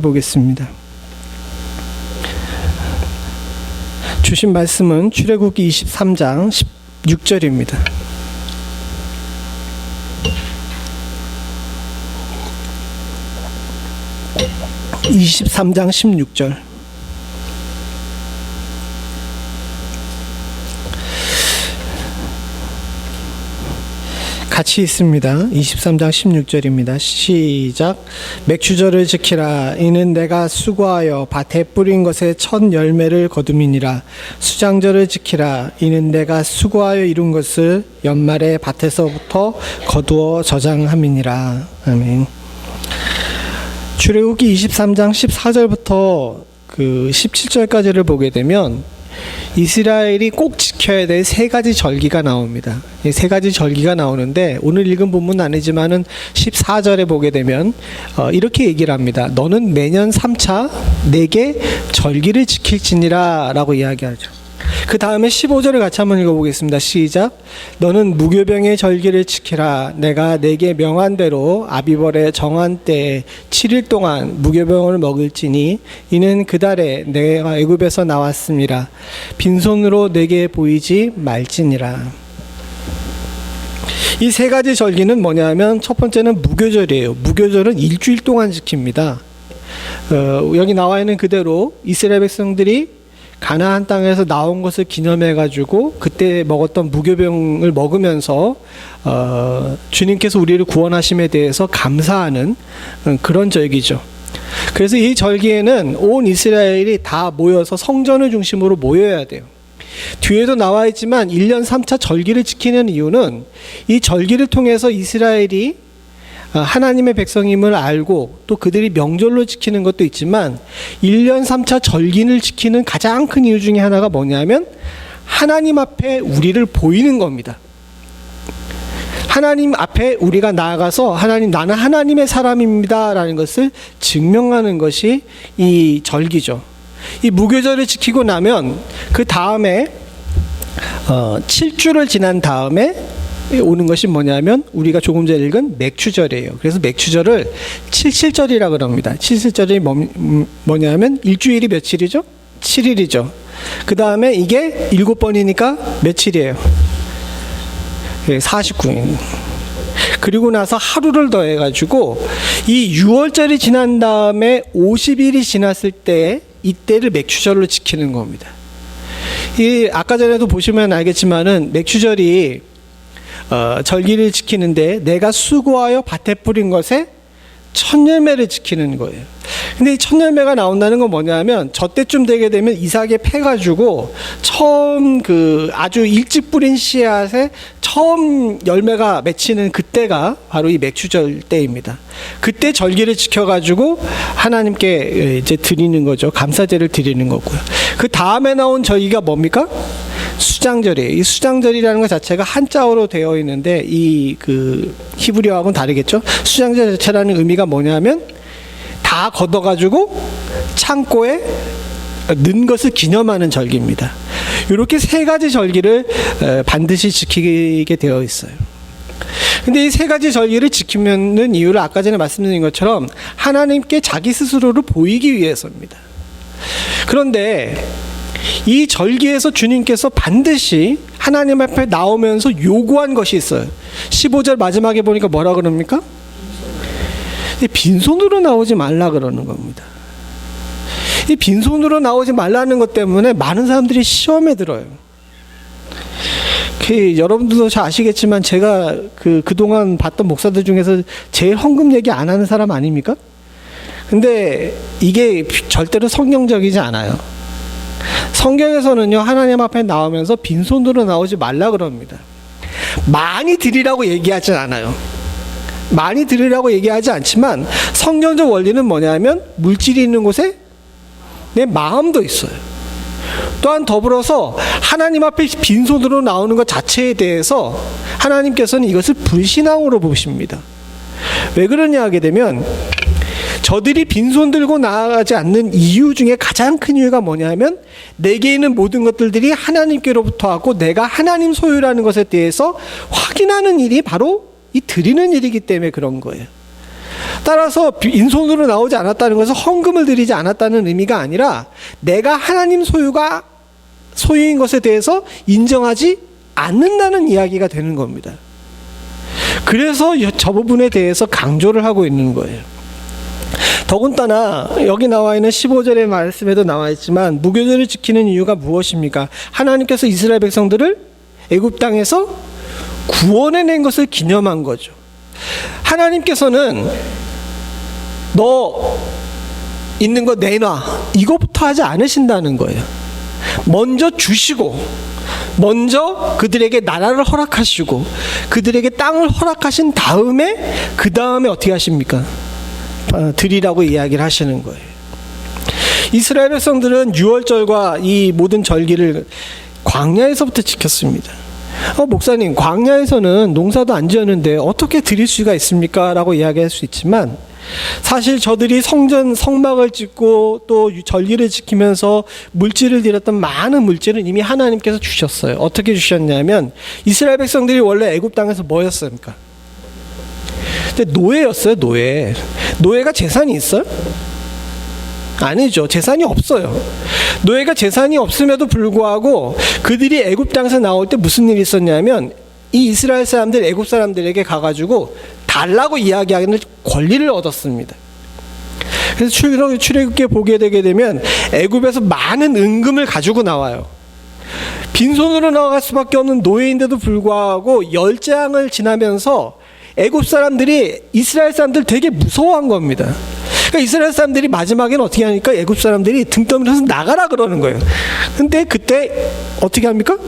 보겠습니다. 주신 말씀은 출애굽기 23장 16절입니다. (23장 16절) 같이 있습니다. 23장 16절입니다. 시작. 맥추절을 지키라. 이는 내가 수고하여 밭에 뿌린 것의 첫 열매를 거둠이니라. 수장절을 지키라. 이는 내가 수고하여 이룬 것을 연말에 밭에서부터 거두어 저장함이니라. 아멘. 출애굽기 23장 14절부터 17절까지를 보게 되면 이스라엘이 꼭 지켜야 될 세 가지 절기가 나옵니다. 이 세 가지 절기가 나오는데 오늘 읽은 본문은 아니지만은 14절에 보게 되면 이렇게 얘기를 합니다. 너는 매년 3차 내게 절기를 지킬지니라 라고 이야기하죠. 그 다음에 15절을 같이 한번 읽어보겠습니다. 시작. 너는 무교병의 절기를 지키라. 내가 내게 명한 대로 아비벌의 정한 때에 7일 동안 무교병을 먹을지니 이는 그 달에 내가 애굽에서 나왔음이라. 빈손으로 내게 보이지 말지니라. 이 세 가지 절기는 뭐냐면 첫 번째는 무교절이에요. 무교절은 일주일 동안 지킵니다. 여기 나와 있는 그대로 이스라엘 백성들이 가나안 땅에서 나온 것을 기념해 가지고 그때 먹었던 무교병을 먹으면서 주님께서 우리를 구원하심에 대해서 감사하는 그런 절기죠. 그래서 이 절기에는 온 이스라엘이 다 모여서 성전을 중심으로 모여야 돼요. 뒤에도 나와 있지만 1년 3차 절기를 지키는 이유는 이 절기를 통해서 이스라엘이 하나님의 백성임을 알고 또 그들이 명절로 지키는 것도 있지만 1년 3차 절기를 지키는 가장 큰 이유 중에 하나가 뭐냐면 하나님 앞에 우리를 보이는 겁니다. 하나님 앞에 우리가 나아가서 하나님, 나는 하나님의 사람입니다 라는 것을 증명하는 것이 이 절기죠. 이 무교절을 지키고 나면 그 다음에 7주를 지난 다음에 오는 것이 뭐냐면 우리가 조금 전에 읽은 맥추절이에요. 그래서 맥추절을 칠칠절이라고 합니다. 칠칠절이 뭐냐면 일주일이 며칠이죠? 7일이죠. 그 다음에 이게 7번이니까 며칠이에요? 49일. 그리고 나서 하루를 더해가지고 이 6월절이 지난 다음에 50일이 지났을 때 이때를 맥추절로 지키는 겁니다. 이 아까 전에도 보시면 알겠지만은 맥추절이 절기를 지키는데 내가 수고하여 밭에 뿌린 것에 첫 열매를 지키는 거예요. 근데 이 첫 열매가 나온다는 건 뭐냐면 저때쯤 되게 되면 이삭이 패가지고 처음 아주 일찍 뿌린 씨앗에 처음 열매가 맺히는 그때가 바로 이 맥추절 때입니다. 그때 절기를 지켜가지고 하나님께 이제 드리는 거죠. 감사제를 드리는 거고요. 그 다음에 나온 절기가 뭡니까? 수장절이에요. 이 수장절이라는 것 자체가 한자어로 되어 있는데 히브리어하고는 다르겠죠. 수장절 자체라는 의미가 뭐냐면 다 걷어가지고 창고에 넣은 것을 기념하는 절기입니다. 이렇게 세 가지 절기를 반드시 지키게 되어 있어요. 근데 이 세 가지 절기를 지키는 이유를 아까 전에 말씀드린 것처럼 하나님께 자기 스스로를 보이기 위해서입니다. 그런데 이 절기에서 주님께서 반드시 하나님 앞에 나오면서 요구한 것이 있어요. 15절 마지막에 보니까 뭐라 그럽니까? 빈손으로 나오지 말라 그러는 겁니다. 이 빈손으로 나오지 말라는 것 때문에 많은 사람들이 시험에 들어요. 여러분들도 잘 아시겠지만 제가 그동안 봤던 목사들 중에서 제일 헌금 얘기 안 하는 사람 아닙니까? 근데 이게 절대로 성경적이지 않아요. 성경에서는요, 하나님 앞에 나오면서 빈손으로 나오지 말라 그럽니다. 많이 드리라고 얘기하진 않아요. 많이 드리라고 얘기하지 않지만 성경적 원리는 뭐냐면 물질이 있는 곳에 내 마음도 있어요. 또한 더불어서 하나님 앞에 빈손으로 나오는 것 자체에 대해서 하나님께서는 이것을 불신앙으로 보십니다. 왜 그러냐 하게 되면 저들이 빈손 들고 나아가지 않는 이유 중에 가장 큰 이유가 뭐냐면 내게 있는 모든 것들이 하나님께로부터 왔고 내가 하나님 소유라는 것에 대해서 확인하는 일이 바로 이 드리는 일이기 때문에 그런 거예요. 따라서 빈손으로 나오지 않았다는 것은 헌금을 드리지 않았다는 의미가 아니라 내가 하나님 소유인 것에 대해서 인정하지 않는다는 이야기가 되는 겁니다. 그래서 저 부분에 대해서 강조를 하고 있는 거예요. 더군다나 여기 나와 있는 15절의 말씀에도 나와 있지만 무교절을 지키는 이유가 무엇입니까? 하나님께서 이스라엘 백성들을 애굽 땅에서 구원해낸 것을 기념한 거죠. 하나님께서는 너 있는 거 내놔 이것부터 하지 않으신다는 거예요. 먼저 주시고 먼저 그들에게 나라를 허락하시고 그들에게 땅을 허락하신 다음에 그 다음에 어떻게 하십니까? 드리라고 이야기를 하시는 거예요. 이스라엘 백성들은 유월절과 이 모든 절기를 광야에서부터 지켰습니다. 목사님, 광야에서는 농사도 안 지었는데 어떻게 드릴 수가 있습니까? 라고 이야기할 수 있지만 사실 저들이 성막을 짓고 또 절기를 지키면서 물질을 드렸던 많은 물질은 이미 하나님께서 주셨어요. 어떻게 주셨냐면 이스라엘 백성들이 원래 애굽 땅에서 뭐였습니까? 근데 노예였어요. 노예가 재산이 있어요? 아니죠. 재산이 없어요. 노예가 재산이 없음에도 불구하고 그들이 애굽 땅에서 나올 때 무슨 일이 있었냐면 이 이스라엘 사람들 애굽 사람들에게 가가지고 달라고 이야기하는 권리를 얻었습니다. 그래서 출애굽기에 보게 되게 되면 애굽에서 많은 은금을 가지고 나와요. 빈손으로 나갈 수밖에 없는 노예인데도 불구하고 열장을 지나면서 애굽 사람들이 이스라엘 사람들 되게 무서워한 겁니다. 그러니까 이스라엘 사람들이 마지막에는 어떻게 하니까 애굽 사람들이 등 떠밀어서 나가라 그러는 거예요. 근데 그때 어떻게 합니까?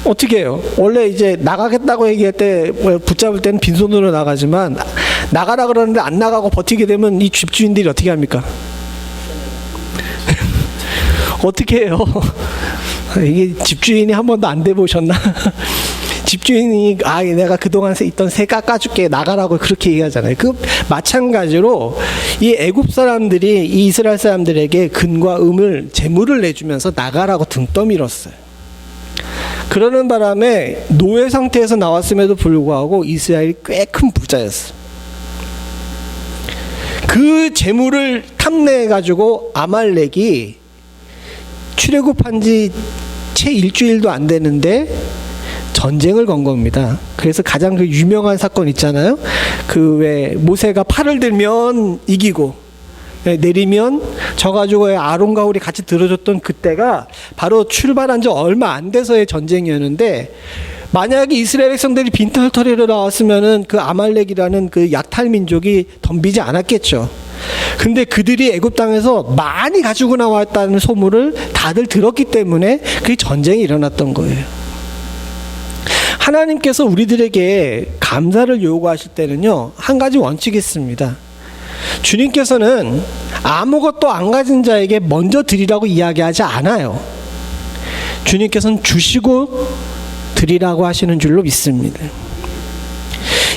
어떻게 해요? 원래 이제 나가겠다고 얘기할 때 붙잡을 때는 빈손으로 나가지만 나가라 그러는데 안 나가고 버티게 되면 이 집주인들이 어떻게 합니까? 어떻게 해요? 이게 집주인이 한 번도 안 돼보셨나? 집주인이 내가 그동안 있던 새 깎아줄게 나가라고 그렇게 얘기하잖아요. 그 마찬가지로 이 애굽 사람들이 이 이스라엘 사람들에게 금과 은을 재물을 내주면서 나가라고 등 떠밀었어요. 그러는 바람에 노예 상태에서 나왔음에도 불구하고 이스라엘이 꽤 큰 부자였어요. 그 재물을 탐내가지고 아말렉이 출애굽한 지 채 일주일도 안 되는데 전쟁을 건 겁니다. 그래서 가장 그 유명한 사건 있잖아요. 그 왜 모세가 팔을 들면 이기고 내리면 져가지고 아론과 홀이 같이 들어줬던 그때가 바로 출발한 지 얼마 안 돼서의 전쟁이었는데 만약에 이스라엘 백성들이 빈털터리로 나왔으면은 그 아말렉이라는 그 약탈 민족이 덤비지 않았겠죠. 근데 그들이 애굽 땅에서 많이 가지고 나왔다는 소문을 다들 들었기 때문에 그 전쟁이 일어났던 거예요. 하나님께서 우리들에게 감사를 요구하실 때는요, 한 가지 원칙이 있습니다. 주님께서는 아무것도 안 가진 자에게 먼저 드리라고 이야기하지 않아요. 주님께서는 주시고 드리라고 하시는 줄로 믿습니다.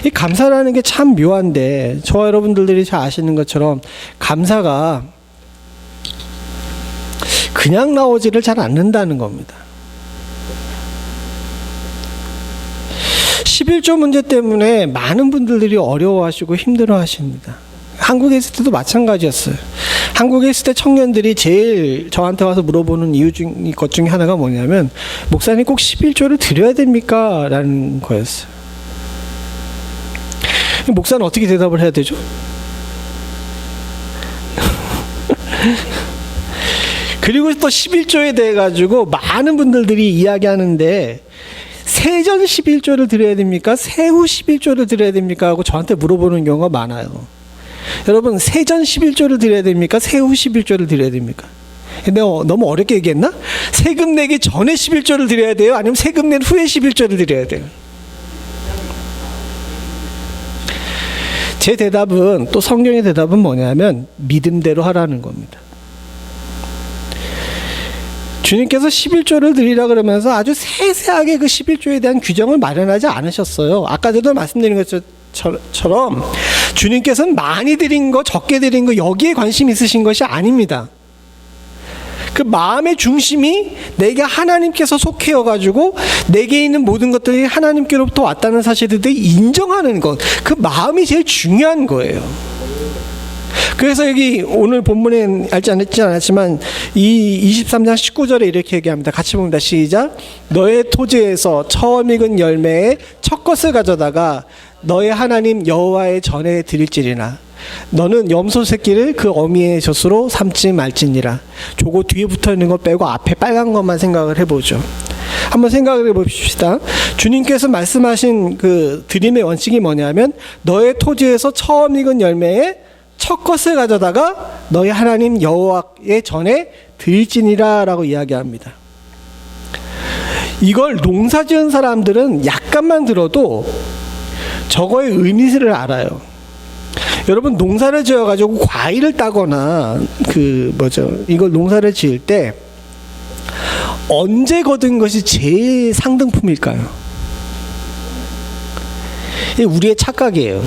이 감사라는 게 참 묘한데 저와 여러분들이 잘 아시는 것처럼 감사가 그냥 나오지를 잘 않는다는 겁니다. 11조 문제 때문에 많은 분들이 어려워하시고 힘들어하십니다. 한국에 있을 때도 마찬가지였어요. 한국에 있을 때 청년들이 제일 저한테 와서 물어보는 것 중에 하나가 뭐냐면 목사님 꼭 11조를 드려야 됩니까? 라는 거였어요. 목사는 어떻게 대답을 해야 되죠? 그리고 또 11조에 대해 가지고 많은 분들이 이야기하는데 세전 11조를 드려야 됩니까? 세후 11조를 드려야 됩니까? 하고 저한테 물어보는 경우가 많아요. 여러분, 세전 11조를 드려야 됩니까? 세후 11조를 드려야 됩니까? 내가 너무 어렵게 얘기했나? 세금 내기 전에 11조를 드려야 돼요? 아니면 세금 낸 후에 11조를 드려야 돼요? 제 대답은, 또 성경의 대답은 뭐냐면 믿음대로 하라는 겁니다. 주님께서 11조를 드리라 그러면서 아주 세세하게 그 11조에 대한 규정을 마련하지 않으셨어요. 아까 전에도 말씀드린 것처럼 주님께서는 많이 드린 거 적게 드린 거 여기에 관심 있으신 것이 아닙니다. 그 마음의 중심이 내게 하나님께서 속해여 가지고 내게 있는 모든 것들이 하나님께로부터 왔다는 사실을 인정하는 것, 그 마음이 제일 중요한 거예요. 그래서 여기 오늘 본문에 알지 않았지만 이 23장 19절에 이렇게 얘기합니다. 같이 봅니다. 시작. 너의 토지에서 처음 익은 열매의 첫 것을 가져다가 너의 하나님 여호와의 전에 드릴지니라. 너는 염소 새끼를 그 어미의 젖으로 삼지 말지니라. 저거 뒤에 붙어있는 거 빼고 앞에 빨간 것만 생각을 해보죠. 한번 생각을 해봅시다. 주님께서 말씀하신 그 드림의 원칙이 뭐냐면 너의 토지에서 처음 익은 열매의 첫 것을 가져다가 너희 하나님 여호와의 전에 드릴지니라 라고 이야기합니다. 이걸 농사지은 사람들은 약간만 들어도 저거의 의미를 알아요. 여러분 농사를 지어가지고 과일을 따거나 이걸 농사를 지을 때 언제 거둔 것이 제일 상등품일까요? 이게 우리의 착각이에요.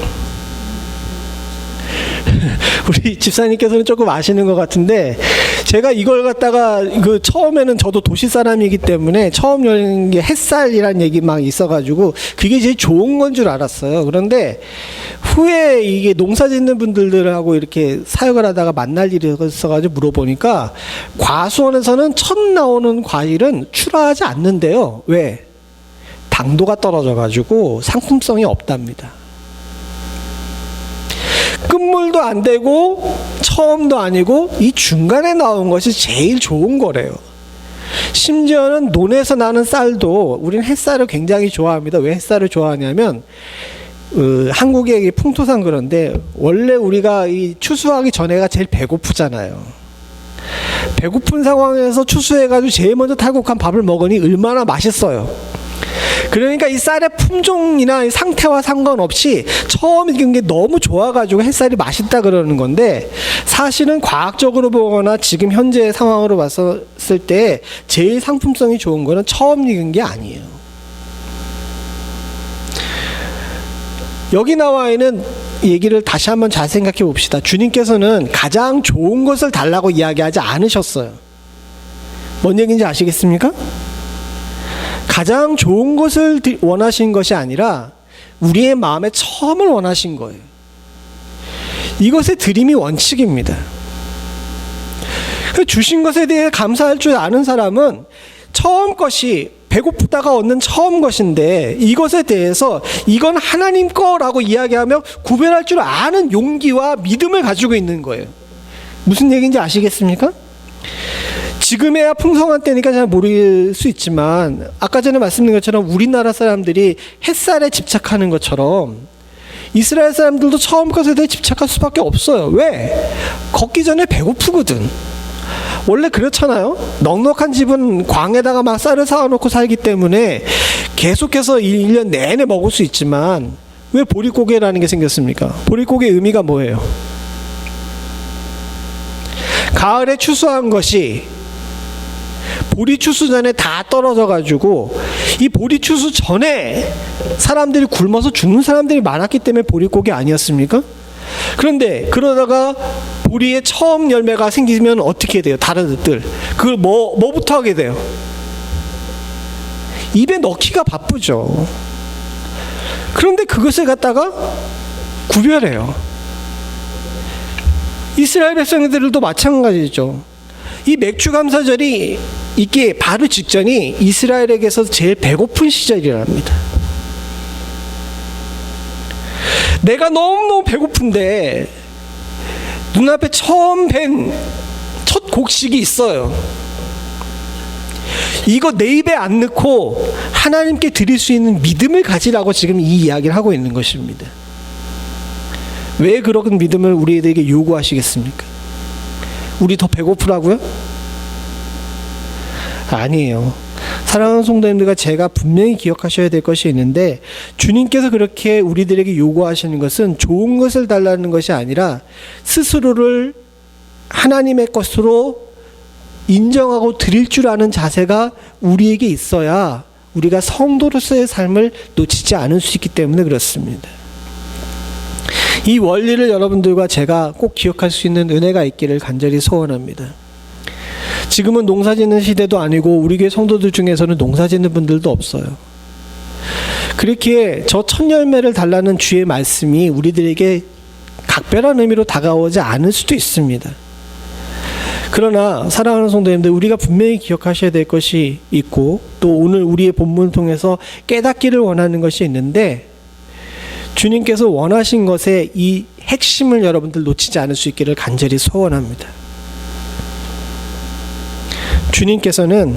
우리 집사님께서는 조금 아시는 것 같은데 제가 이걸 갖다가 처음에는 저도 도시 사람이기 때문에 처음 열린 게 햇살이란 얘기 막 있어가지고 그게 제일 좋은 건 줄 알았어요. 그런데 후에 이게 농사 짓는 분들하고 이렇게 사역을 하다가 만날 일이 있어가지고 물어보니까 과수원에서는 첫 나오는 과일은 출하하지 않는데요. 왜? 당도가 떨어져가지고 상품성이 없답니다. 끝물도 안 되고 처음도 아니고 이 중간에 나온 것이 제일 좋은 거래요. 심지어는 논에서 나는 쌀도 우리는 햇살을 굉장히 좋아합니다. 왜 햇살을 좋아하냐면 한국의 풍토상 그런데 원래 우리가 이 추수하기 전에가 제일 배고프잖아요. 배고픈 상황에서 추수해가지고 제일 먼저 탈곡한 밥을 먹으니 얼마나 맛있어요. 그러니까 이 쌀의 품종이나 상태와 상관없이 처음 익은 게 너무 좋아가지고 햇살이 맛있다 그러는 건데 사실은 과학적으로 보거나 지금 현재 상황으로 봤을 때 제일 상품성이 좋은 거는 처음 익은 게 아니에요. 여기 나와 있는 얘기를 다시 한번 잘 생각해 봅시다. 주님께서는 가장 좋은 것을 달라고 이야기하지 않으셨어요. 뭔 얘기인지 아시겠습니까? 가장 좋은 것을 원하신 것이 아니라 우리의 마음의 처음을 원하신 거예요. 이것의 드림이 원칙입니다. 주신 것에 대해 감사할 줄 아는 사람은 처음 것이 배고프다가 얻는 처음 것인데 이것에 대해서 이건 하나님 거라고 이야기하며 구별할 줄 아는 용기와 믿음을 가지고 있는 거예요. 무슨 얘기인지 아시겠습니까? 지금에야 풍성한 때니까 잘 모를 수 있지만 아까 전에 말씀드린 것처럼 우리나라 사람들이 햇살에 집착하는 것처럼 이스라엘 사람들도 처음 것에 대해 집착할 수밖에 없어요. 왜? 걷기 전에 배고프거든. 원래 그렇잖아요. 넉넉한 집은 광에다가 막 쌀을 사와놓고 살기 때문에 계속해서 1년 내내 먹을 수 있지만 왜 보릿고개라는 게 생겼습니까? 보릿고개의 의미가 뭐예요? 가을에 추수한 것이 보리 추수 전에 다 떨어져 가지고 이 보리 추수 전에 사람들이 굶어서 죽는 사람들이 많았기 때문에 보릿고개 아니었습니까? 그런데 그러다가 보리의 처음 열매가 생기면 어떻게 돼요? 다른 들 그걸 뭐부터 하게 돼요? 입에 넣기가 바쁘죠. 그런데 그것을 갖다가 구별해요. 이스라엘 백성들도 마찬가지죠. 이 맥주 감사절이 있기에 바로 직전이 이스라엘에게서 제일 배고픈 시절이랍니다. 내가 너무너무 배고픈데 눈앞에 처음 뵌 첫 곡식이 있어요. 이거 내 입에 안 넣고 하나님께 드릴 수 있는 믿음을 가지라고 지금 이 이야기를 하고 있는 것입니다. 왜 그런 믿음을 우리에게 요구하시겠습니까? 우리 더 배고프라고요? 아니에요. 사랑하는 성도님들과 제가 분명히 기억하셔야 될 것이 있는데 주님께서 그렇게 우리들에게 요구하시는 것은 좋은 것을 달라는 것이 아니라 스스로를 하나님의 것으로 인정하고 드릴 줄 아는 자세가 우리에게 있어야 우리가 성도로서의 삶을 놓치지 않을 수 있기 때문에 그렇습니다. 이 원리를 여러분들과 제가 꼭 기억할 수 있는 은혜가 있기를 간절히 소원합니다. 지금은 농사 짓는 시대도 아니고 우리 교회 성도들 중에서는 농사 짓는 분들도 없어요. 그렇기에 저 첫 열매를 달라는 주의 말씀이 우리들에게 각별한 의미로 다가오지 않을 수도 있습니다. 그러나 사랑하는 성도님들, 우리가 분명히 기억하셔야 될 것이 있고 또 오늘 우리의 본문을 통해서 깨닫기를 원하는 것이 있는데, 주님께서 원하신 것의 이 핵심을 여러분들 놓치지 않을 수 있기를 간절히 소원합니다. 주님께서는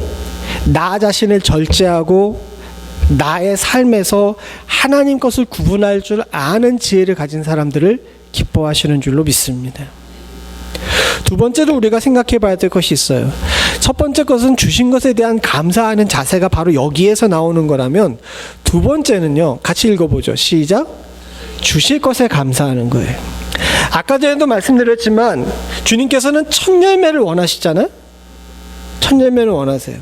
나 자신을 절제하고 나의 삶에서 하나님 것을 구분할 줄 아는 지혜를 가진 사람들을 기뻐하시는 줄로 믿습니다. 두 번째로 우리가 생각해 봐야 될 것이 있어요. 첫 번째 것은 주신 것에 대한 감사하는 자세가 바로 여기에서 나오는 거라면, 두 번째는요, 같이 읽어보죠. 시작. 주실 것에 감사하는 거예요. 아까 전에도 말씀드렸지만 주님께서는 첫 열매를 원하시잖아요. 첫 열매를 원하세요.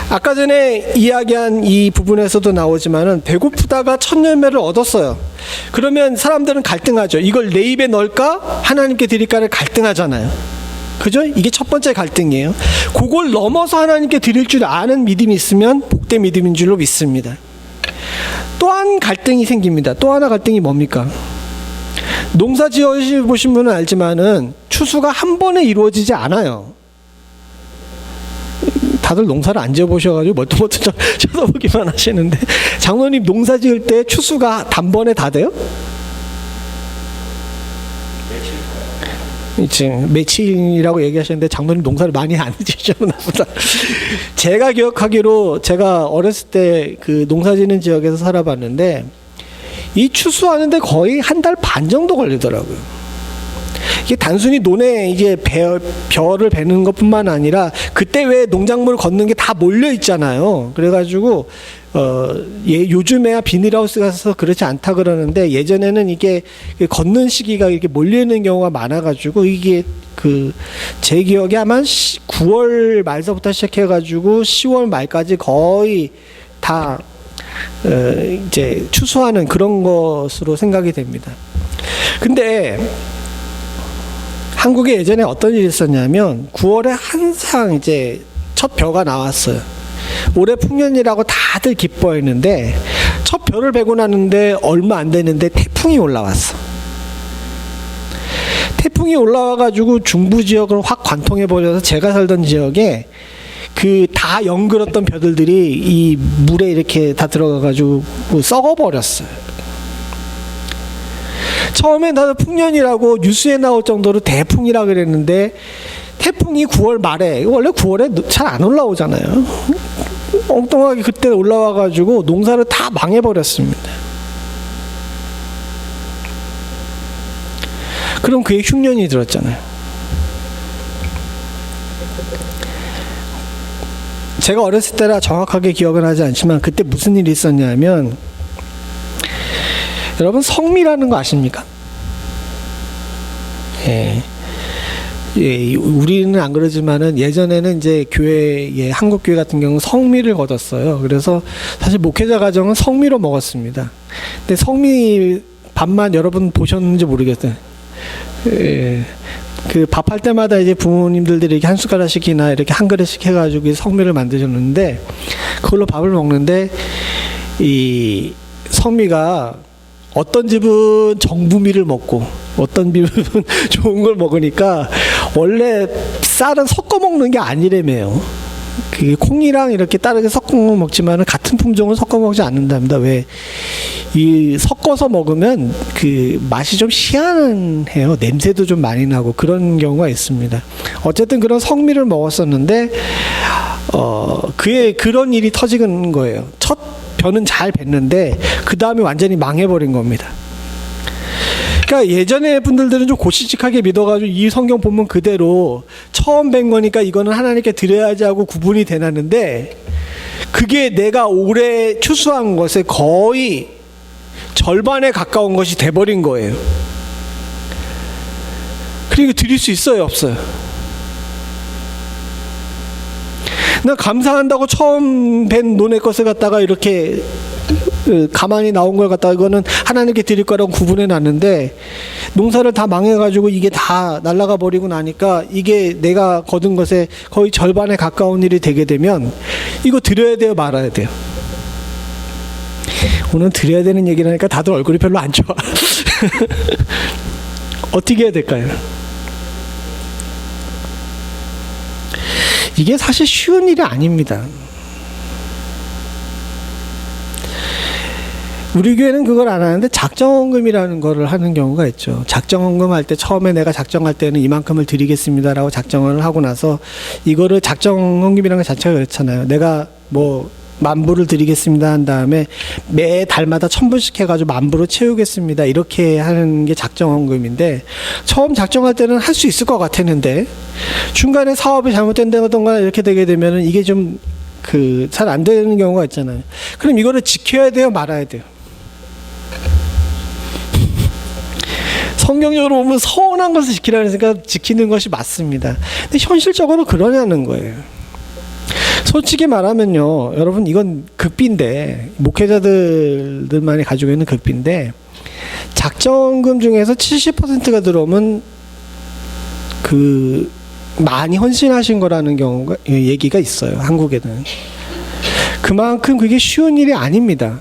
아까 전에 이야기한 이 부분에서도 나오지만은 배고프다가 첫 열매를 얻었어요. 그러면 사람들은 갈등하죠. 이걸 내 입에 넣을까? 하나님께 드릴까를 갈등하잖아요. 그죠? 이게 첫 번째 갈등이에요. 그걸 넘어서 하나님께 드릴 줄 아는 믿음이 있으면 복된 믿음인 줄로 믿습니다. 또한 갈등이 생깁니다. 또 하나 갈등이 뭡니까? 농사 지어 보신 분은 알지만은 추수가 한 번에 이루어지지 않아요. 다들 농사를 안 지어보셔가지고 멀뚱멀뚱 쳐다보기만 하시는데, 장로님 농사 지을 때 추수가 단번에 다 돼요? 지금 며칠이라고 얘기하셨는데 장로님 농사를 많이 안 지으셨나 보다. 제가 기억하기로 제가 어렸을 때 그 농사 짓는 지역에서 살아봤는데 이 추수하는데 거의 한 달 반 정도 걸리더라고요. 이게 단순히 논에 이제 벼를 베는 것뿐만 아니라 그때 왜 농작물 걷는 게 다 몰려 있잖아요. 그래가지고 요즘에야 비닐하우스가 있어서 그렇지 않다 그러는데, 예전에는 이게 걷는 시기가 이렇게 몰려 있는 경우가 많아가지고 이게 제 기억에 아마 9월 말서부터 시작해가지고 10월 말까지 거의 다 이제 추수하는 그런 것으로 생각이 됩니다. 근데 한국에 예전에 어떤 일이 있었냐면 9월에 항상 이제 첫 벼가 나왔어요. 올해 풍년이라고 다들 기뻐했는데 첫 벼를 베고 나는데 얼마 안 됐는데 태풍이 올라왔어. 태풍이 올라와가지고 중부 지역을 확 관통해버려서 제가 살던 지역에 그 다 연그렀던 벼들이 이 물에 이렇게 다 들어가가지고 썩어버렸어요. 처음엔 다들 풍년이라고 뉴스에 나올 정도로 대풍이라 그랬는데 태풍이 9월 말에, 원래 9월에 잘 안 올라오잖아요. 엉뚱하게 그때 올라와가지고 농사를 다 망해버렸습니다. 그럼 그게 흉년이 들었잖아요. 제가 어렸을 때라 정확하게 기억은 하지 않지만 그때 무슨 일이 있었냐면, 여러분 성미라는 거 아십니까? 예. 우리는 안 그러지만은 예전에는 이제 교회에, 한국 교회 같은 경우는 성미를 거뒀어요. 그래서 사실 목회자 가정은 성미로 먹었습니다. 근데 성미 밥만 여러분 보셨는지 모르겠어요. 예. 그 밥할 때마다 이제 부모님들이 이렇게 한 숟가락씩이나 이렇게 한 그릇씩 해가지고 성미를 만드셨는데, 그걸로 밥을 먹는데 이 성미가 어떤 집은 정부미를 먹고 어떤 집은 좋은 걸 먹으니까 원래 쌀은 섞어 먹는 게 아니래매요. 그 콩이랑 이렇게 다르게 섞어 먹지만 같은 품종을 섞어 먹지 않는답니다. 왜? 이 섞어서 먹으면 그 맛이 좀 희한해요. 냄새도 좀 많이 나고 그런 경우가 있습니다. 어쨌든 그런 성미를 먹었었는데 그의 그런 일이 터지는 거예요. 첫 벼는 잘 뱄는데 그 다음에 완전히 망해버린 겁니다. 그러니까 예전에 분들은 좀 고시직하게 믿어가지고 이 성경 본문 그대로 처음 뵌 거니까 이거는 하나님께 드려야지 하고 구분이 되놨는데, 그게 내가 올해 추수한 것의 거의 절반에 가까운 것이 돼버린 거예요. 그러니까 드릴 수 있어요, 없어요? 나 감사한다고 처음 뵌 논의 것을 갖다가 이렇게 가만히 나온 걸 갖다가 이거는 하나님께 드릴 거라고 구분해 놨는데 농사를 다 망해가지고 이게 다 날아가 버리고 나니까 이게 내가 거둔 것에 거의 절반에 가까운 일이 되게 되면 이거 드려야 돼요, 말아야 돼요? 오늘 드려야 되는 얘기를 하니까 다들 얼굴이 별로 안 좋아. 어떻게 해야 될까요? 이게 사실 쉬운 일이 아닙니다. 우리 교회는 그걸 안 하는데 작정헌금이라는 거를 하는 경우가 있죠. 작정헌금 할 때 처음에 내가 작정할 때는 이만큼을 드리겠습니다라고 작정을 하고 나서 이거를 작정헌금이라는 것 자체가 그렇잖아요. 내가 뭐 10,000불을 드리겠습니다 한 다음에 매 달마다 1,000불씩 해가지고 10,000불을 채우겠습니다 이렇게 하는 게 작정헌금인데 처음 작정할 때는 할 수 있을 것 같았는데 중간에 사업이 잘못된다던가 이렇게 되게 되면은 이게 좀 잘 안 되는 경우가 있잖아요. 그럼 이거를 지켜야 돼요, 말아야 돼요? 성경적으로 보면 서운한 것을 지키라는 생각 지키는 것이 맞습니다. 근데 현실적으로 그러냐는 거예요. 솔직히 말하면요, 여러분 이건 극비인데 목회자들만이 가지고 있는 극비인데 작정금 중에서 70%가 들어오면 많이 헌신하신 거라는 경우가 얘기가 있어요. 한국에는 그만큼 그게 쉬운 일이 아닙니다.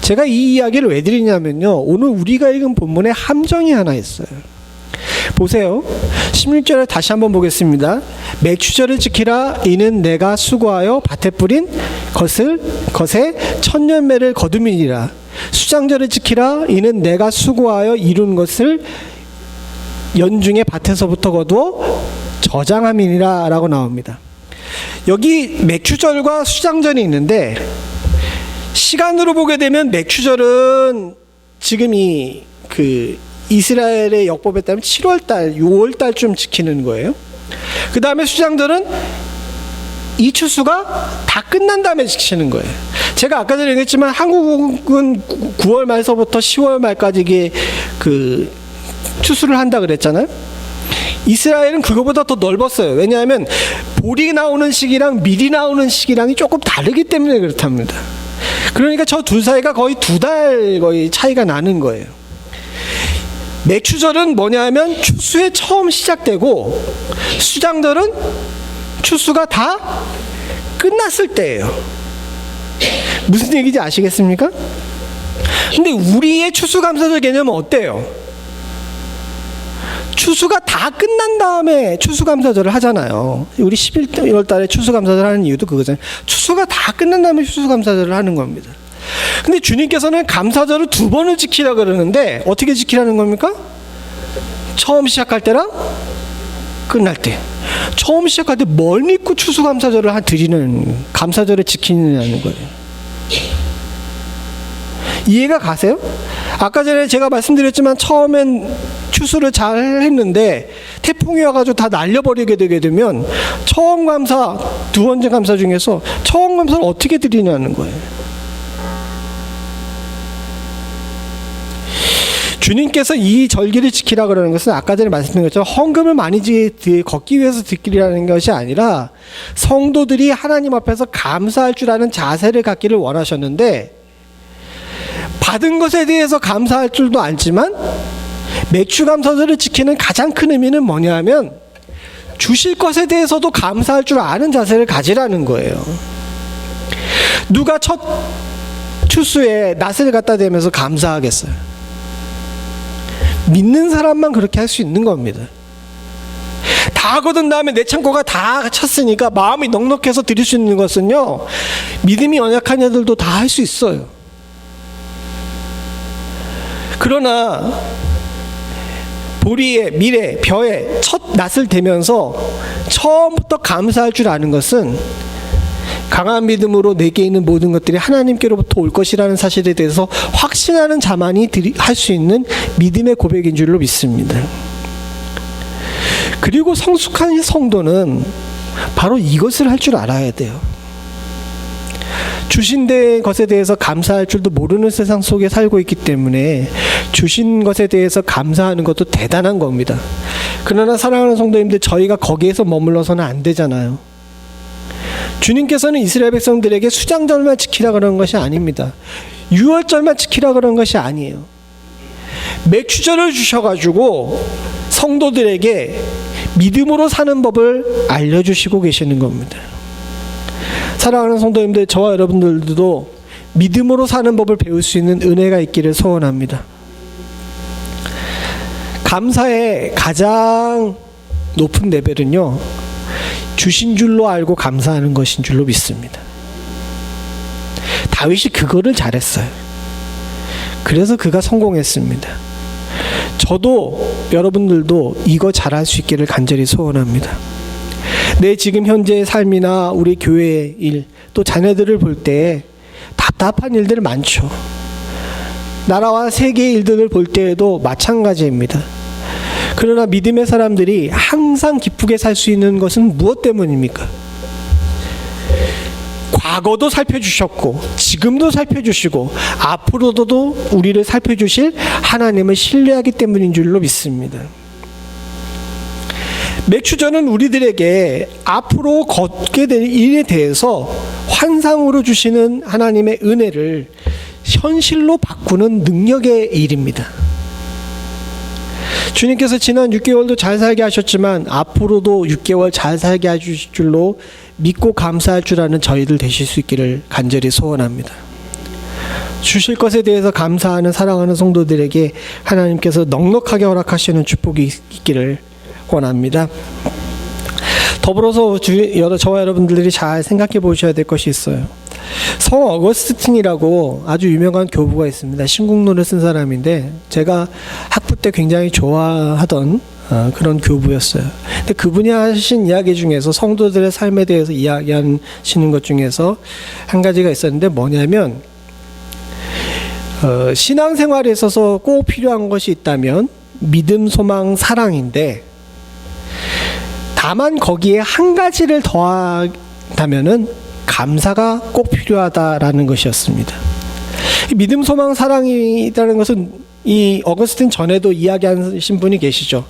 제가 이 이야기를 왜 드리냐면요, 오늘 우리가 읽은 본문에 함정이 하나 있어요. 보세요. 16절에 다시 한번 보겠습니다. 맥추절을 지키라. 이는 내가 수고하여 밭에 뿌린 것에 천년매를 거둠이니라. 수장절을 지키라. 이는 내가 수고하여 이룬 것을 연중에 밭에서부터 거두어 저장함이니라 라고 나옵니다. 여기 맥추절과 수장절이 있는데 시간으로 보게 되면 맥추절은 지금 이스라엘의 역법에 따르면 7월달, 6월달쯤 지키는 거예요. 그 다음에 수장절은 이 추수가 다 끝난 다음에 지키는 거예요. 제가 아까 전에 얘기했지만 한국은 9월 말서부터 10월 말까지 이게 추수를 한다 그랬잖아요. 이스라엘은 그거보다 더 넓었어요. 왜냐하면 볼이 나오는 시기랑 밀이 나오는 시기랑이 조금 다르기 때문에 그렇답니다. 그러니까 저 둘 사이가 거의 2달 거의 차이가 나는 거예요. 맥추절은 뭐냐면 추수에 처음 시작되고 수장절은 추수가 다 끝났을 때예요. 무슨 얘기인지 아시겠습니까? 근데 우리의 추수감사절 개념은 어때요? 추수가 다 끝난 다음에 추수감사절을 하잖아요. 우리 11월 달에 추수감사절 하는 이유도 그거잖아요. 추수가 다 끝난 다음에 추수감사절을 하는 겁니다. 근데 주님께서는 감사절을 2번을 지키라 그러는데 어떻게 지키라는 겁니까? 처음 시작할 때랑 끝날 때. 처음 시작할 때 뭘 믿고 추수감사절을 드리는, 감사절을 지키느냐는 거예요. 이해가 가세요? 아까 전에 제가 말씀드렸지만 처음엔 추수를 잘 했는데 태풍이 와가지고 다 날려버리게 되게 되면 처음 감사, 두 번째 감사 중에서 처음 감사를 어떻게 드리냐는 거예요. 주님께서 이 절기를 지키라 그러는 것은 아까 전에 말씀드린 것처럼 헌금을 많이 걷기 위해서 지키라는 것이 아니라 성도들이 하나님 앞에서 감사할 줄 아는 자세를 갖기를 원하셨는데 받은 것에 대해서 감사할 줄도 알지만 맥추감사절을 지키는 가장 큰 의미는 뭐냐면 주실 것에 대해서도 감사할 줄 아는 자세를 가지라는 거예요. 누가 첫 추수에 낫을 갖다 대면서 감사하겠어요? 믿는 사람만 그렇게 할 수 있는 겁니다. 다 거둔 다음에 내 창고가 다 찼으니까 마음이 넉넉해서 드릴 수 있는 것은요, 믿음이 연약한 자들도 다 할 수 있어요. 그러나 보리에, 밀에, 벼에 첫 낫을 대면서 처음부터 감사할 줄 아는 것은 강한 믿음으로 내게 있는 모든 것들이 하나님께로부터 올 것이라는 사실에 대해서 확신하는 자만이 할 수 있는 믿음의 고백인 줄로 믿습니다. 그리고 성숙한 성도는 바로 이것을 할 줄 알아야 돼요. 주신 것에 대해서 감사할 줄도 모르는 세상 속에 살고 있기 때문에 주신 것에 대해서 감사하는 것도 대단한 겁니다. 그러나 사랑하는 성도님들, 저희가 거기에서 머물러서는 안 되잖아요. 주님께서는 이스라엘 백성들에게 수장절만 지키라 그런 것이 아닙니다. 유월절만 지키라 그런 것이 아니에요. 맥주절을 주셔가지고 성도들에게 믿음으로 사는 법을 알려주시고 계시는 겁니다. 사랑하는 성도님들, 저와 여러분들도 믿음으로 사는 법을 배울 수 있는 은혜가 있기를 소원합니다. 감사의 가장 높은 레벨은요, 주신 줄로 알고 감사하는 것인 줄로 믿습니다. 다윗이 그거를 잘했어요. 그래서 그가 성공했습니다. 저도 여러분들도 이거 잘할 수 있기를 간절히 소원합니다. 내 지금 현재의 삶이나 우리 교회의 일, 또 자녀들을 볼 때 답답한 일들 많죠. 나라와 세계의 일들을 볼 때에도 마찬가지입니다. 그러나 믿음의 사람들이 항상 기쁘게 살 수 있는 것은 무엇 때문입니까? 과거도 살펴주셨고 지금도 살펴주시고 앞으로도 우리를 살펴주실 하나님을 신뢰하기 때문인 줄로 믿습니다. 맥주전은 우리들에게 앞으로 걷게 될 일에 대해서 환상으로 주시는 하나님의 은혜를 현실로 바꾸는 능력의 일입니다. 주님께서 지난 6개월도 잘 살게 하셨지만 앞으로도 6개월 잘 살게 해주실 줄로 믿고 감사할 줄 아는 저희들 되실 수 있기를 간절히 소원합니다. 주실 것에 대해서 감사하는 사랑하는 성도들에게 하나님께서 넉넉하게 허락하시는 축복이 있기를 원합니다. 더불어서 저와 여러분들이 잘 생각해 보셔야 될 것이 있어요. 성 어거스틴이라고 아주 유명한 교부가 있습니다. 신국론을 쓴 사람인데 제가 학부 때 굉장히 좋아하던 그런 교부였어요. 근데 그분이 하신 이야기 중에서 성도들의 삶에 대해서 이야기하시는 것 중에서 한 가지가 있었는데 뭐냐면 신앙생활에 있어서 꼭 필요한 것이 있다면 믿음, 소망, 사랑인데 다만 거기에 한 가지를 더한다면은 감사가 꼭 필요하다라는 것이었습니다. 믿음, 소망, 사랑이라는 것은 이 어거스틴 전에도 이야기하신 분이 계시죠.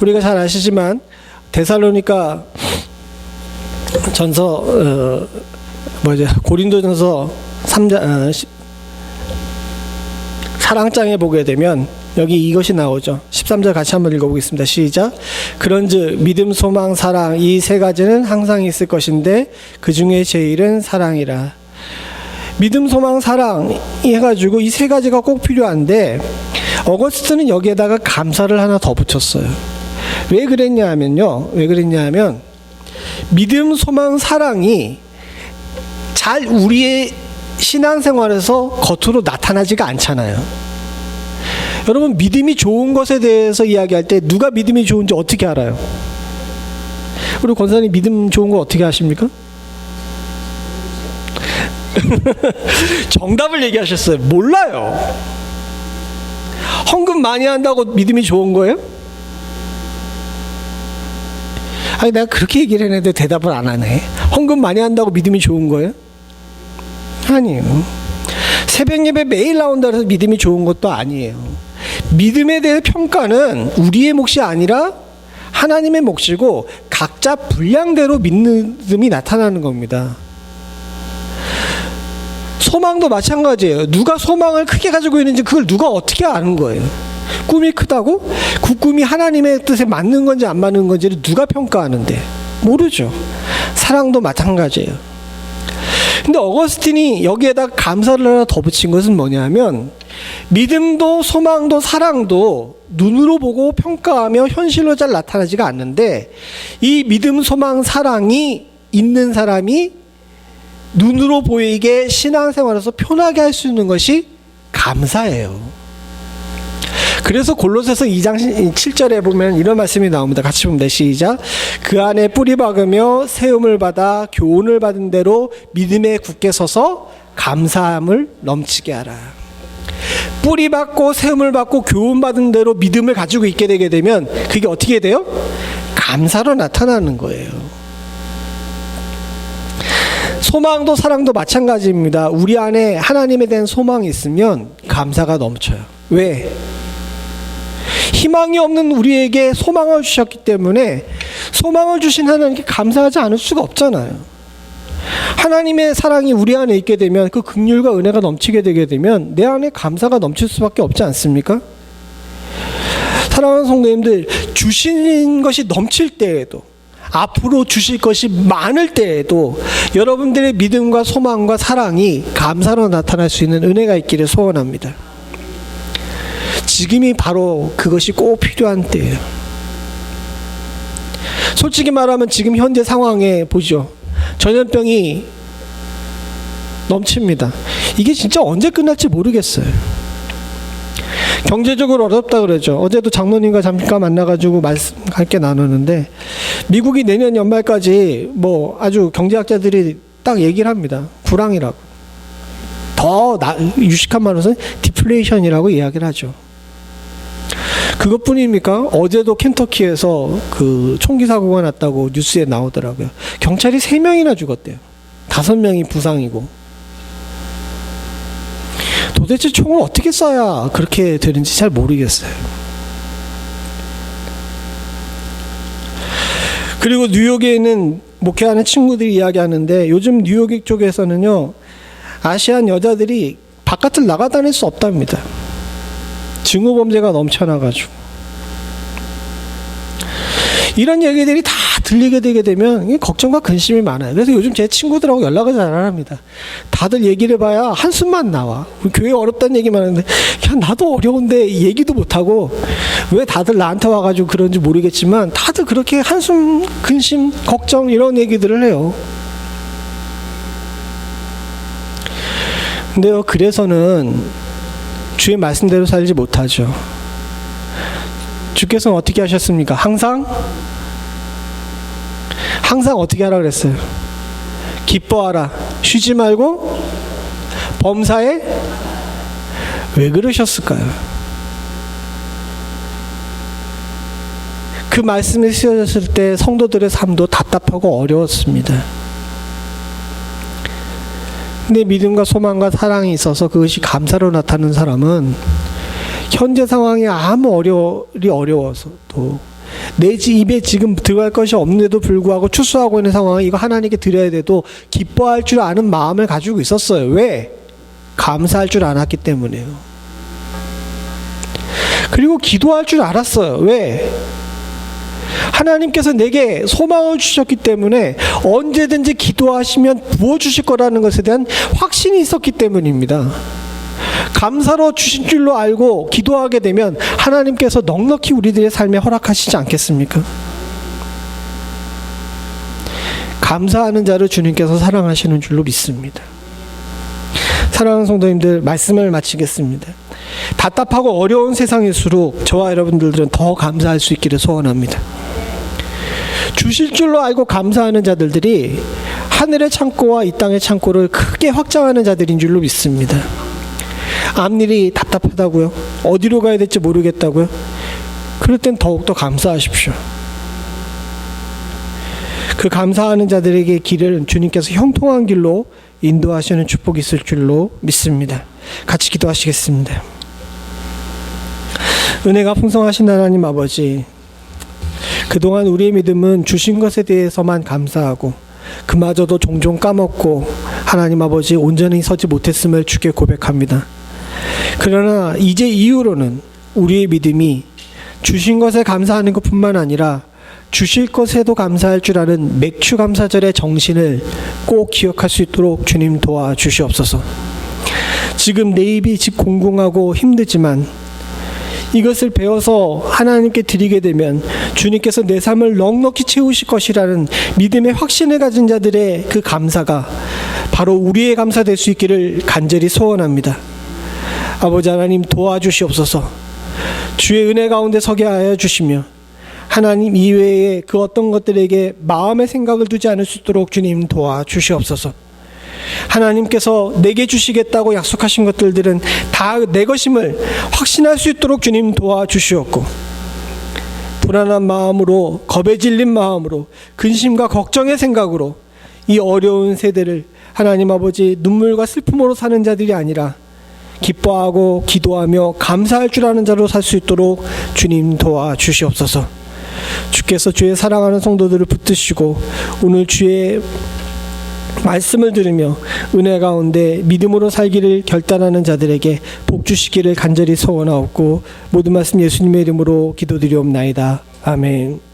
우리가 잘 아시지만 데살로니가 전서 고린도전서 3장 사랑장에 보게 되면 여기 이것이 나오죠. 13절 같이 한번 읽어보겠습니다. 시작. 그런즉 믿음, 소망, 사랑 이 세 가지는 항상 있을 것인데 그 중에 제일은 사랑이라. 믿음, 소망, 사랑 해가지고 이 세 가지가 꼭 필요한데 어거스틴은 여기에다가 감사를 하나 더 붙였어요. 왜 그랬냐면요. 믿음, 소망, 사랑이 잘 우리의 신앙생활에서 겉으로 나타나지가 않잖아요. 여러분, 믿음이 좋은 것에 대해서 이야기할 때 누가 믿음이 좋은지 어떻게 알아요? 우리 권사님 믿음 좋은 거 어떻게 아십니까? 정답을 얘기하셨어요. 몰라요. 헌금 많이 한다고 믿음이 좋은 거예요? 아니, 내가 그렇게 얘기를 했는데 대답을 안 하네. 헌금 많이 한다고 믿음이 좋은 거예요? 아니에요. 새벽 예배 매일 나온다 해서 믿음이 좋은 것도 아니에요. 믿음에 대해 평가는 우리의 몫이 아니라 하나님의 몫이고 각자 분량대로 믿음이 나타나는 겁니다. 소망도 마찬가지예요. 누가 소망을 크게 가지고 있는지 그걸 누가 어떻게 아는 거예요? 꿈이 크다고? 그 꿈이 하나님의 뜻에 맞는 건지 안 맞는 건지를 누가 평가하는데? 모르죠. 사랑도 마찬가지예요. 근데 어거스틴이 여기에다 감사를 하나 더 붙인 것은 뭐냐면 믿음도 소망도 사랑도 눈으로 보고 평가하며 현실로 잘 나타나지가 않는데 이 믿음, 소망, 사랑이 있는 사람이 눈으로 보이게 신앙생활에서 편하게 할 수 있는 것이 감사예요. 그래서 골로새서 2장 7절에 보면 이런 말씀이 나옵니다. 같이 봅니다. 시작. 그 안에 뿌리 박으며 세움을 받아 교훈을 받은 대로 믿음에 굳게 서서 감사함을 넘치게 하라. 뿌리 받고 세움을 받고 교훈 받은 대로 믿음을 가지고 있게 되게 되면 그게 어떻게 돼요? 감사로 나타나는 거예요. 소망도 사랑도 마찬가지입니다. 우리 안에 하나님에 대한 소망이 있으면 감사가 넘쳐요. 왜? 희망이 없는 우리에게 소망을 주셨기 때문에 소망을 주신 하나님께 감사하지 않을 수가 없잖아요. 하나님의 사랑이 우리 안에 있게 되면 그 긍휼과 은혜가 넘치게 되게 되면 내 안에 감사가 넘칠 수밖에 없지 않습니까? 사랑하는 성도님들, 주신 것이 넘칠 때에도, 앞으로 주실 것이 많을 때에도 여러분들의 믿음과 소망과 사랑이 감사로 나타날 수 있는 은혜가 있기를 소원합니다. 지금이 바로 그것이 꼭 필요한 때예요. 솔직히 말하면 지금 현재 상황에 보죠. 전염병이 넘칩니다. 이게 진짜 언제 끝날지 모르겠어요. 경제적으로 어렵다 그러죠. 어제도 장로님과 잠깐 만나가지고 말씀 함께 나누는데, 미국이 내년 연말까지 뭐 아주 경제학자들이 딱 얘기를 합니다. 불황이라고. 더 유식한 말로는 디플레이션이라고 이야기를 하죠. 그것뿐입니까? 어제도 켄터키에서 그 총기 사고가 났다고 뉴스에 나오더라고요. 경찰이 3명이나 죽었대요. 5명이 부상이고. 도대체 총을 어떻게 쏴야 그렇게 되는지 잘 모르겠어요. 그리고 뉴욕에 있는 목회하는 친구들이 이야기하는데, 요즘 뉴욕 쪽에서는요, 아시안 여자들이 바깥을 나가다닐 수 없답니다. 증오범죄가 넘쳐나가지고. 이런 얘기들이 다 들리게 되게 되면 걱정과 근심이 많아요. 그래서 요즘 제 친구들하고 연락을 잘 안 합니다. 다들 얘기를 해봐야 한숨만 나와. 우리 교회 어렵다는 얘기만 하는데, 야, 나도 어려운데 얘기도 못하고, 왜 다들 나한테 와가지고 그런지 모르겠지만 다들 그렇게 한숨, 근심, 걱정 이런 얘기들을 해요. 근데요, 그래서는 주의 말씀대로 살지 못하죠. 주께서는 어떻게 하셨습니까? 항상 어떻게 하라 그랬어요? 기뻐하라. 쉬지 말고 범사에. 왜 그러셨을까요? 그 말씀이 쓰여졌을 때 성도들의 삶도 답답하고 어려웠습니다. 근데 믿음과 소망과 사랑이 있어서 그것이 감사로 나타나는 사람은 현재 상황이 아무 어려워서도 내 입에 지금 들어갈 것이 없는데도 불구하고 추수하고 있는 상황에 이거 하나님께 드려야 돼도 기뻐할 줄 아는 마음을 가지고 있었어요. 왜? 감사할 줄 알았기 때문에요. 그리고 기도할 줄 알았어요. 왜? 하나님께서 내게 소망을 주셨기 때문에 언제든지 기도하시면 부어주실 거라는 것에 대한 확신이 있었기 때문입니다. 감사로 주신 줄로 알고 기도하게 되면 하나님께서 넉넉히 우리들의 삶에 허락하시지 않겠습니까? 감사하는 자를 주님께서 사랑하시는 줄로 믿습니다. 사랑하는 성도님들, 말씀을 마치겠습니다. 답답하고 어려운 세상일수록 저와 여러분들은 더 감사할 수 있기를 소원합니다. 주실 줄로 알고 감사하는 자들이 하늘의 창고와 이 땅의 창고를 크게 확장하는 자들인 줄로 믿습니다. 앞일이 답답하다고요? 어디로 가야 될지 모르겠다고요? 그럴 땐 더욱더 감사하십시오. 그 감사하는 자들에게 길을 주님께서 형통한 길로 인도하시는 축복이 있을 줄로 믿습니다. 같이 기도하시겠습니다. 은혜가 풍성하신 하나님 아버지, 그동안 우리의 믿음은 주신 것에 대해서만 감사하고 그마저도 종종 까먹고 하나님 아버지 온전히 서지 못했음을 주께 고백합니다. 그러나 이제 이후로는 우리의 믿음이 주신 것에 감사하는 것뿐만 아니라 주실 것에도 감사할 줄 아는 맥주 감사절의 정신을 꼭 기억할 수 있도록 주님 도와주시옵소서. 지금 내 입이 공공하고 힘들지만 이것을 배워서 하나님께 드리게 되면 주님께서 내 삶을 넉넉히 채우실 것이라는 믿음의 확신을 가진 자들의 그 감사가 바로 우리의 감사 될 수 있기를 간절히 소원합니다. 아버지 하나님 도와주시옵소서. 주의 은혜 가운데 서게 하여 주시며 하나님 이외에 그 어떤 것들에게 마음의 생각을 두지 않을 수 있도록 주님 도와주시옵소서. 하나님께서 내게 주시겠다고 약속하신 것들은 다 내 것임을 확신할 수 있도록 주님 도와주시옵고, 불안한 마음으로, 겁에 질린 마음으로, 근심과 걱정의 생각으로 이 어려운 세대를 하나님 아버지 눈물과 슬픔으로 사는 자들이 아니라 기뻐하고 기도하며 감사할 줄 아는 자로 살 수 있도록 주님 도와주시옵소서. 주께서 주의 사랑하는 성도들을 붙드시고 오늘 주의 말씀을 들으며 은혜 가운데 믿음으로 살기를 결단하는 자들에게 복 주시기를 간절히 소원하옵고 모든 말씀 예수님의 이름으로 기도드리옵나이다. 아멘.